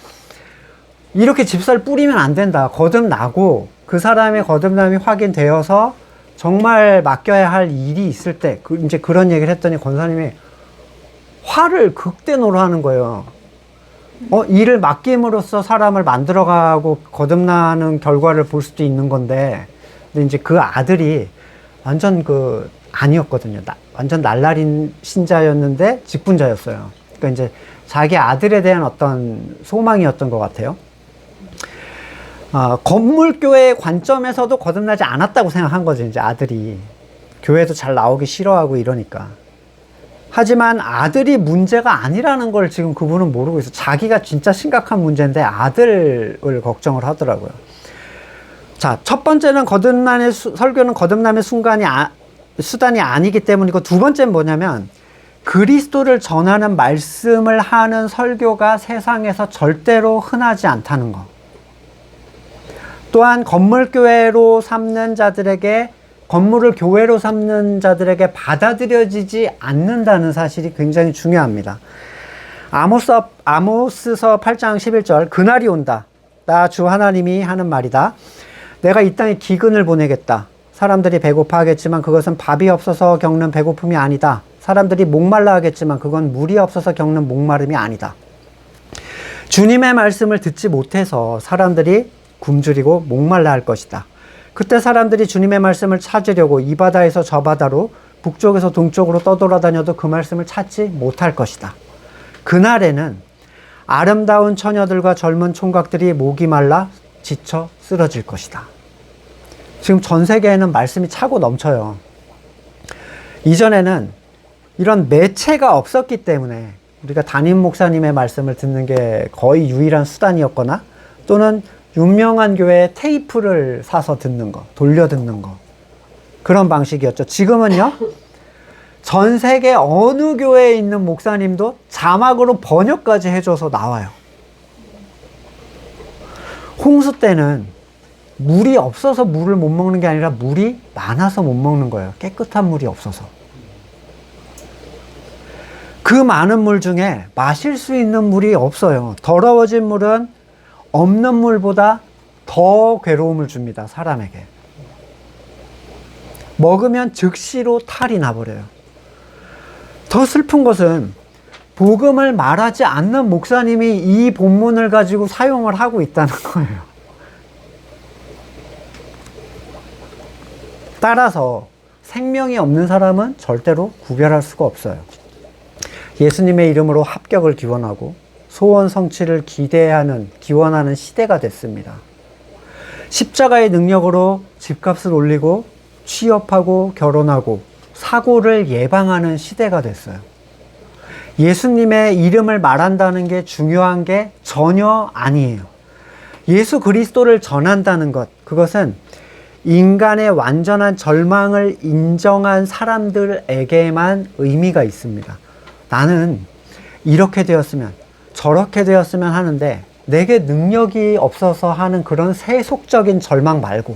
이렇게 집사를 뿌리면 안 된다. 거듭나고 그 사람의 거듭남이 확인되어서 정말 맡겨야 할 일이 있을 때 이제 그런 얘기를 했더니 권사님이 화를 극대노로 하는 거예요. 일을 맡김으로써 사람을 만들어가고 거듭나는 결과를 볼 수도 있는 건데, 근데 이제 그 아들이 완전 아니었거든요. 완전 날라린 신자였는데 직분자였어요. 그러니까 이제 자기 아들에 대한 어떤 소망이었던 것 같아요. 건물교회의 관점에서도 거듭나지 않았다고 생각한 거죠. 이제 아들이 교회도 잘 나오기 싫어하고 이러니까. 하지만 아들이 문제가 아니라는 걸 지금 그분은 모르고 있어요. 자기가 진짜 심각한 문제인데 아들을 걱정을 하더라고요. 자, 첫 번째는 설교는 거듭남의 수단이 아니기 때문이고, 두 번째는 뭐냐면 그리스도를 전하는 말씀을 하는 설교가 세상에서 절대로 흔하지 않다는 거. 또한 건물을 교회로 삼는 자들에게 받아들여지지 않는다는 사실이 굉장히 중요합니다. 아모스서 8장 11절, 그날이 온다. 나 주 하나님이 하는 말이다. 내가 이 땅에 기근을 보내겠다. 사람들이 배고파하겠지만 그것은 밥이 없어서 겪는 배고픔이 아니다. 사람들이 목말라 하겠지만 그건 물이 없어서 겪는 목마름이 아니다. 주님의 말씀을 듣지 못해서 사람들이 굶주리고 목말라 할 것이다. 그때 사람들이 주님의 말씀을 찾으려고 이 바다에서 저 바다로, 북쪽에서 동쪽으로 떠돌아다녀도 그 말씀을 찾지 못할 것이다. 그날에는 아름다운 처녀들과 젊은 총각들이 목이 말라 지쳐 쓰러질 것이다. 지금 전 세계에는 말씀이 차고 넘쳐요. 이전에는 이런 매체가 없었기 때문에 우리가 담임 목사님의 말씀을 듣는 게 거의 유일한 수단이었거나, 또는 유명한 교회에 테이프를 사서 듣는 거, 돌려 듣는 거, 그런 방식이었죠. 지금은요, 전 세계 어느 교회에 있는 목사님도 자막으로 번역까지 해줘서 나와요. 홍수 때는 물이 없어서 물을 못 먹는 게 아니라 물이 많아서 못 먹는 거예요. 깨끗한 물이 없어서. 그 많은 물 중에 마실 수 있는 물이 없어요. 더러워진 물은 없는 물보다 더 괴로움을 줍니다, 사람에게. 먹으면 즉시로 탈이 나버려요. 더 슬픈 것은 복음을 말하지 않는 목사님이 이 본문을 가지고 사용을 하고 있다는 거예요. 따라서 생명이 없는 사람은 절대로 구별할 수가 없어요. 예수님의 이름으로 합격을 기원하고 소원 성취를 기원하는 시대가 됐습니다. 십자가의 능력으로 집값을 올리고 취업하고 결혼하고 사고를 예방하는 시대가 됐어요. 예수님의 이름을 말한다는 게 중요한 게 전혀 아니에요. 예수 그리스도를 전한다는 것, 그것은 인간의 완전한 절망을 인정한 사람들에게만 의미가 있습니다. 나는 이렇게 되었으면 저렇게 되었으면 하는데 내게 능력이 없어서 하는 그런 세속적인 절망 말고,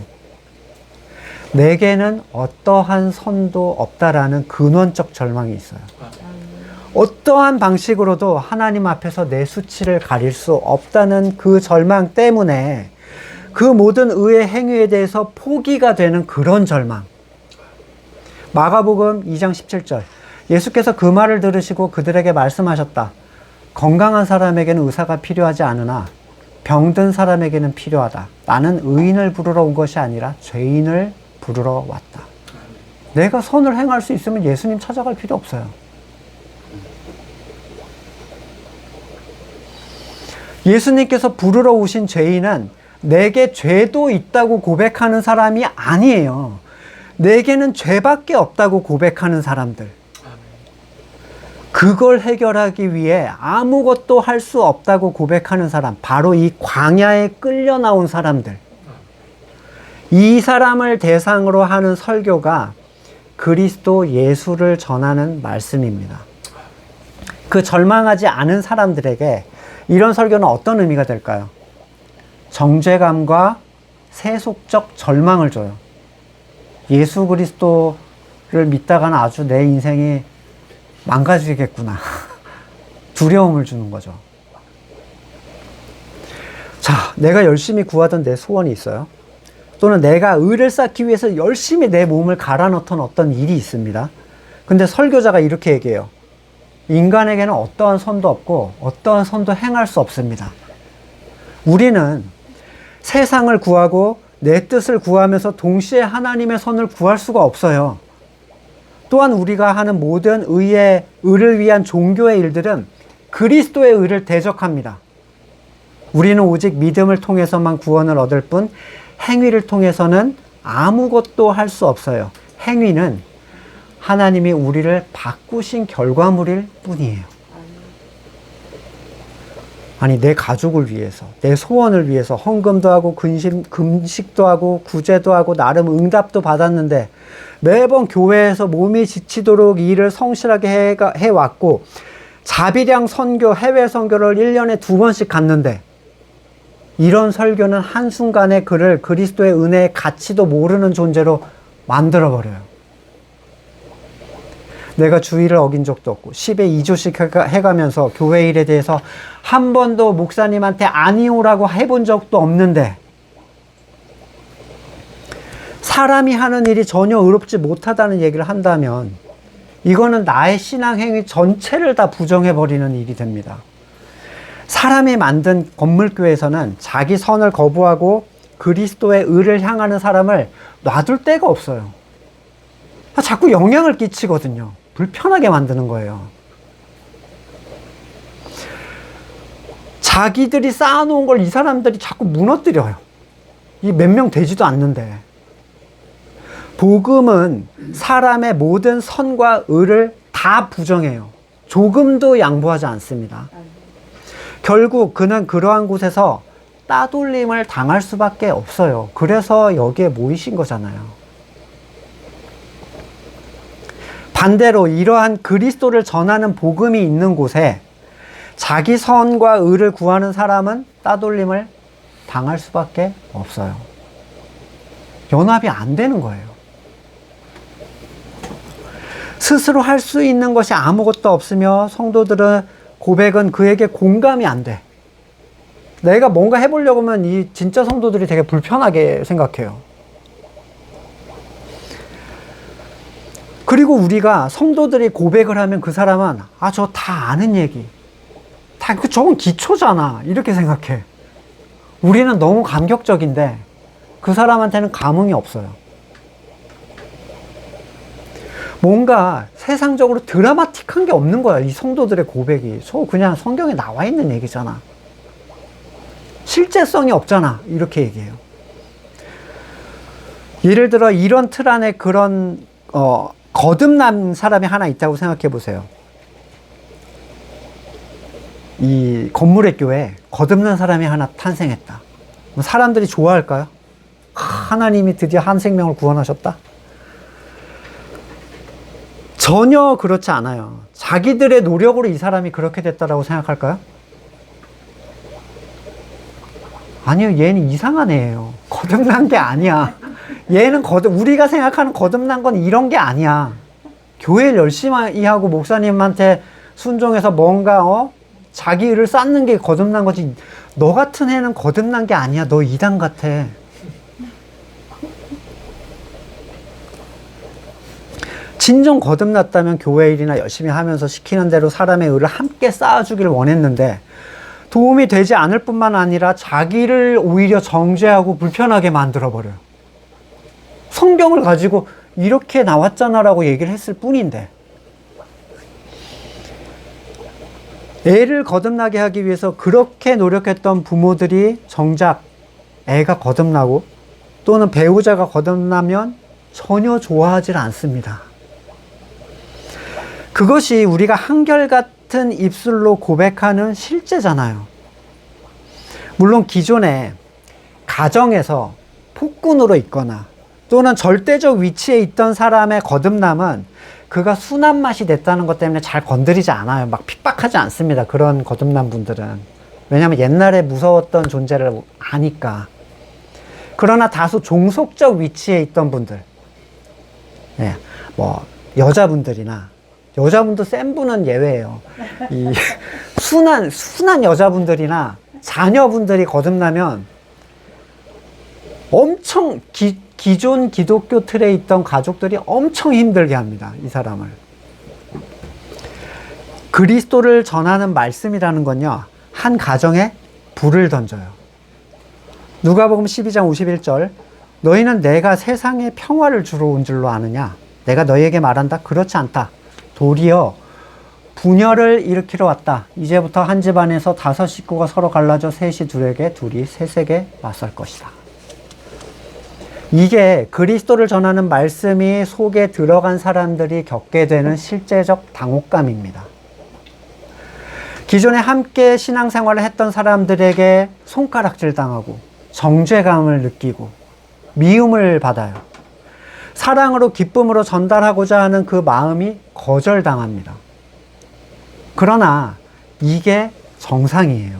내게는 어떠한 선도 없다라는 근원적 절망이 있어요. 어떠한 방식으로도 하나님 앞에서 내 수치를 가릴 수 없다는 그 절망 때문에 그 모든 의의 행위에 대해서 포기가 되는 그런 절망. 마가복음 2장 17절, 예수께서 그 말을 들으시고 그들에게 말씀하셨다. 건강한 사람에게는 의사가 필요하지 않으나 병든 사람에게는 필요하다. 나는 의인을 부르러 온 것이 아니라 죄인을 부르러 왔다. 내가 선을 행할 수 있으면 예수님 찾아갈 필요 없어요. 예수님께서 부르러 오신 죄인은 내게 죄도 있다고 고백하는 사람이 아니에요. 내게는 죄밖에 없다고 고백하는 사람들. 그걸 해결하기 위해 아무것도 할 수 없다고 고백하는 사람, 바로 이 광야에 끌려 나온 사람들. 이 사람을 대상으로 하는 설교가 그리스도 예수를 전하는 말씀입니다. 그 절망하지 않은 사람들에게 이런 설교는 어떤 의미가 될까요? 정죄감과 세속적 절망을 줘요. 예수 그리스도를 믿다가는 아주 내 인생이 망가지겠구나. 두려움을 주는 거죠. 자, 내가 열심히 구하던 내 소원이 있어요. 또는 내가 의를 쌓기 위해서 열심히 내 몸을 갈아넣던 어떤 일이 있습니다. 근데 설교자가 이렇게 얘기해요. 인간에게는 어떠한 선도 없고 어떠한 선도 행할 수 없습니다. 우리는 세상을 구하고 내 뜻을 구하면서 동시에 하나님의 선을 구할 수가 없어요. 또한 우리가 하는 모든 의를 위한 종교의 일들은 그리스도의 의를 대적합니다. 우리는 오직 믿음을 통해서만 구원을 얻을 뿐 행위를 통해서는 아무것도 할 수 없어요. 행위는 하나님이 우리를 바꾸신 결과물일 뿐이에요. 아니, 내 가족을 위해서, 내 소원을 위해서 헌금도 하고 금식도 하고 구제도 하고 나름 응답도 받았는데 매번 교회에서 몸이 지치도록 일을 성실하게 해왔고 자비량 선교, 해외 선교를 1년에 2번씩 갔는데 이런 설교는 한순간에 그를 그리스도의 은혜의 가치도 모르는 존재로 만들어버려요. 내가 주의를 어긴 적도 없고 10에 2조씩 해가면서 교회 일에 대해서 한 번도 목사님한테 아니오라고 해본 적도 없는데 사람이 하는 일이 전혀 의롭지 못하다는 얘기를 한다면 이거는 나의 신앙 행위 전체를 다 부정해버리는 일이 됩니다. 사람이 만든 건물교회에서는 자기 선을 거부하고 그리스도의 의를 향하는 사람을 놔둘 데가 없어요. 자꾸 영향을 끼치거든요. 불편하게 만드는 거예요. 자기들이 쌓아놓은 걸 이 사람들이 자꾸 무너뜨려요. 이 몇 명 되지도 않는데. 복음은 사람의 모든 선과 의를 다 부정해요. 조금도 양보하지 않습니다. 결국 그는 그러한 곳에서 따돌림을 당할 수밖에 없어요. 그래서 여기에 모이신 거잖아요. 반대로 이러한 그리스도를 전하는 복음이 있는 곳에 자기 선과 의를 구하는 사람은 따돌림을 당할 수밖에 없어요. 연합이 안 되는 거예요. 스스로 할 수 있는 것이 아무것도 없으며 성도들은 고백은 그에게 공감이 안 돼. 내가 뭔가 해보려고 하면 이 진짜 성도들이 되게 불편하게 생각해요. 그리고 우리가 성도들이 고백을 하면 그 사람은 저 다 아는 얘기. 저건 기초잖아. 이렇게 생각해. 우리는 너무 감격적인데 그 사람한테는 감흥이 없어요. 뭔가 세상적으로 드라마틱한 게 없는 거야. 이 성도들의 고백이. 그냥 성경에 나와 있는 얘기잖아. 실제성이 없잖아. 이렇게 얘기해요. 예를 들어 이런 틀 안에 그런 거듭난 사람이 하나 있다고 생각해 보세요. 이 건물의 교회에 거듭난 사람이 하나 탄생했다. 사람들이 좋아할까요? 하나님이 드디어 한 생명을 구원하셨다? 전혀 그렇지 않아요. 자기들의 노력으로 이 사람이 그렇게 됐다라고 생각할까요? 아니요, 얘는 이상한 애예요. 거듭난 게 아니야. 얘는 우리가 생각하는 거듭난 건 이런 게 아니야. 교회를 열심히 하고 목사님한테 순종해서 뭔가 자기 일을 쌓는 게 거듭난 거지. 너 같은 애는 거듭난 게 아니야. 너 이단 같아. 진정 거듭났다면 교회 일이나 열심히 하면서 시키는 대로 사람의 의를 함께 쌓아주기를 원했는데 도움이 되지 않을 뿐만 아니라 자기를 오히려 정죄하고 불편하게 만들어버려요. 성경을 가지고 이렇게 나왔잖아 라고 얘기를 했을 뿐인데 애를 거듭나게 하기 위해서 그렇게 노력했던 부모들이 정작 애가 거듭나고 또는 배우자가 거듭나면 전혀 좋아하지 않습니다. 그것이 우리가 한결같은 입술로 고백하는 실제잖아요. 물론 기존에 가정에서 폭군으로 있거나 또는 절대적 위치에 있던 사람의 거듭남은 그가 순한 맛이 됐다는 것 때문에 잘 건드리지 않아요. 막 핍박하지 않습니다. 그런 거듭난 분들은. 왜냐하면 옛날에 무서웠던 존재를 아니까. 그러나 다소 종속적 위치에 있던 분들, 예, 뭐 여자분들이나 여자분도 센 분은 예외예요. 이 순한 여자분들이나 자녀분들이 거듭나면 엄청 기존 기독교 틀에 있던 가족들이 엄청 힘들게 합니다. 이 사람을. 그리스도를 전하는 말씀이라는 건요, 한 가정에 불을 던져요. 누가복음 12장 51절, 너희는 내가 세상에 평화를 주러 온 줄로 아느냐? 내가 너희에게 말한다. 그렇지 않다. 도리어 분열을 일으키러 왔다. 이제부터 한 집안에서 5 식구가 서로 갈라져 셋이 둘에게, 둘이 셋에게 맞설 것이다. 이게 그리스도를 전하는 말씀이 속에 들어간 사람들이 겪게 되는 실제적 당혹감입니다. 기존에 함께 신앙생활을 했던 사람들에게 손가락질 당하고 정죄감을 느끼고 미움을 받아요. 사랑으로 기쁨으로 전달하고자 하는 그 마음이 거절당합니다. 그러나 이게 정상이에요.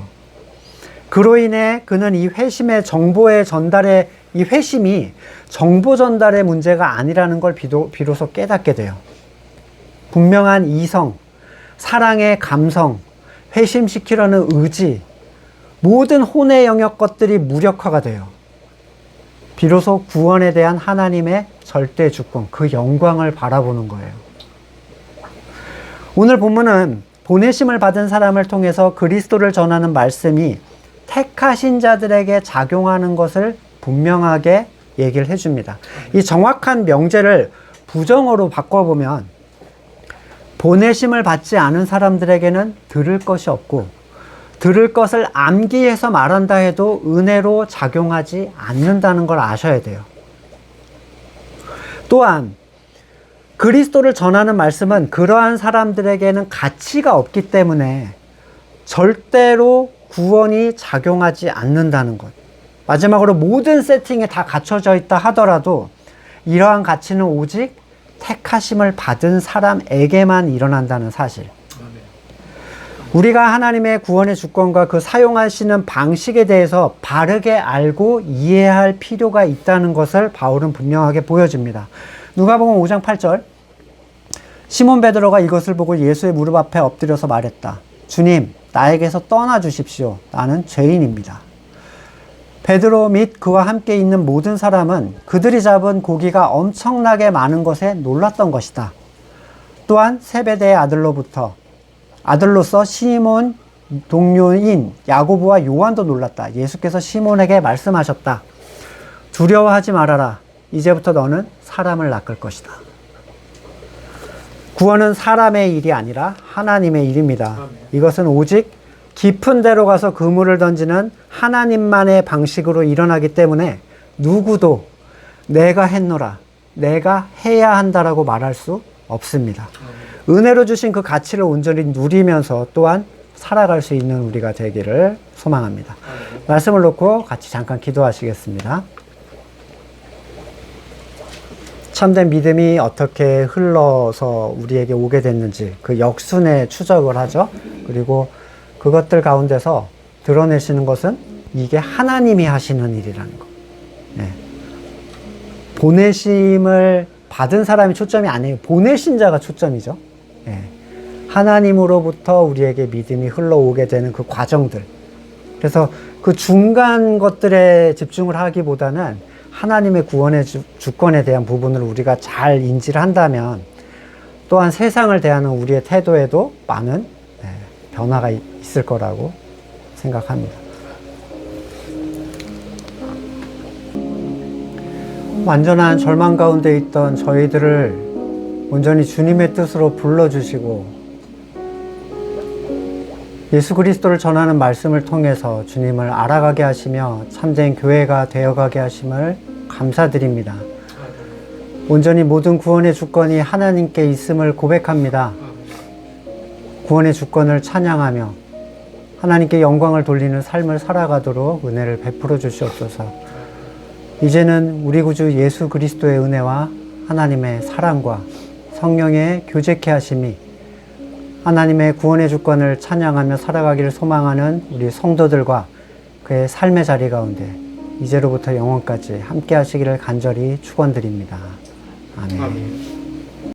그로 인해 그는 이 회심의 정보의 전달에, 이 회심이 정보 전달의 문제가 아니라는 걸 비로소 깨닫게 돼요. 분명한 이성, 사랑의 감성, 회심시키려는 의지, 모든 혼의 영역 것들이 무력화가 돼요. 비로소 구원에 대한 하나님의 절대 주권, 그 영광을 바라보는 거예요. 오늘 본문은 보내심을 받은 사람을 통해서 그리스도를 전하는 말씀이 택하신 자들에게 작용하는 것을 분명하게 얘기를 해줍니다. 이 정확한 명제를 부정어로 바꿔보면 보내심을 받지 않은 사람들에게는 들을 것이 없고 들을 것을 암기해서 말한다 해도 은혜로 작용하지 않는다는 걸 아셔야 돼요. 또한 그리스도를 전하는 말씀은 그러한 사람들에게는 가치가 없기 때문에 절대로 구원이 작용하지 않는다는 것. 마지막으로 모든 세팅에 다 갖춰져 있다 하더라도 이러한 가치는 오직 택하심을 받은 사람에게만 일어난다는 사실. 우리가 하나님의 구원의 주권과 그 사용하시는 방식에 대해서 바르게 알고 이해할 필요가 있다는 것을 바울은 분명하게 보여줍니다. 누가복음 5장 8절, 시몬 베드로가 이것을 보고 예수의 무릎 앞에 엎드려서 말했다. 주님, 나에게서 떠나 주십시오. 나는 죄인입니다. 베드로 및 그와 함께 있는 모든 사람은 그들이 잡은 고기가 엄청나게 많은 것에 놀랐던 것이다. 또한 세베대의 아들로서 시몬 동료인 야고보와 요한도 놀랐다. 예수께서 시몬에게 말씀하셨다. 두려워하지 말아라. 이제부터 너는 사람을 낚을 것이다. 구원은 사람의 일이 아니라 하나님의 일입니다. 이것은 오직 깊은 데로 가서 그물을 던지는 하나님만의 방식으로 일어나기 때문에 누구도 내가 했노라, 내가 해야 한다라고 말할 수 없습니다. 은혜로 주신 그 가치를 온전히 누리면서 또한 살아갈 수 있는 우리가 되기를 소망합니다. 말씀을 놓고 같이 잠깐 기도하시겠습니다. 참된 믿음이 어떻게 흘러서 우리에게 오게 됐는지 그 역순의 추적을 하죠. 그리고 그것들 가운데서 드러내시는 것은 이게 하나님이 하시는 일이라는 것. 네. 보내심을 받은 사람이 초점이 아니에요. 보내신 자가 초점이죠. 네. 하나님으로부터 우리에게 믿음이 흘러오게 되는 그 과정들. 그래서 그 중간 것들에 집중을 하기보다는 하나님의 구원의 주권에 대한 부분을 우리가 잘 인지를 한다면 또한 세상을 대하는 우리의 태도에도 많은 변화가 있을 거라고 생각합니다. 완전한 절망 가운데 있던 저희들을 온전히 주님의 뜻으로 불러주시고 예수 그리스도를 전하는 말씀을 통해서 주님을 알아가게 하시며 참된 교회가 되어가게 하심을 감사드립니다. 온전히 모든 구원의 주권이 하나님께 있음을 고백합니다. 구원의 주권을 찬양하며 하나님께 영광을 돌리는 삶을 살아가도록 은혜를 베풀어 주시옵소서. 이제는 우리 구주 예수 그리스도의 은혜와 하나님의 사랑과 성령의 교제케 하심이 하나님의 구원의 주권을 찬양하며 살아가기를 소망하는 우리 성도들과 그의 삶의 자리 가운데 이제로부터 영원까지 함께 하시기를 간절히 축원드립니다. 아멘.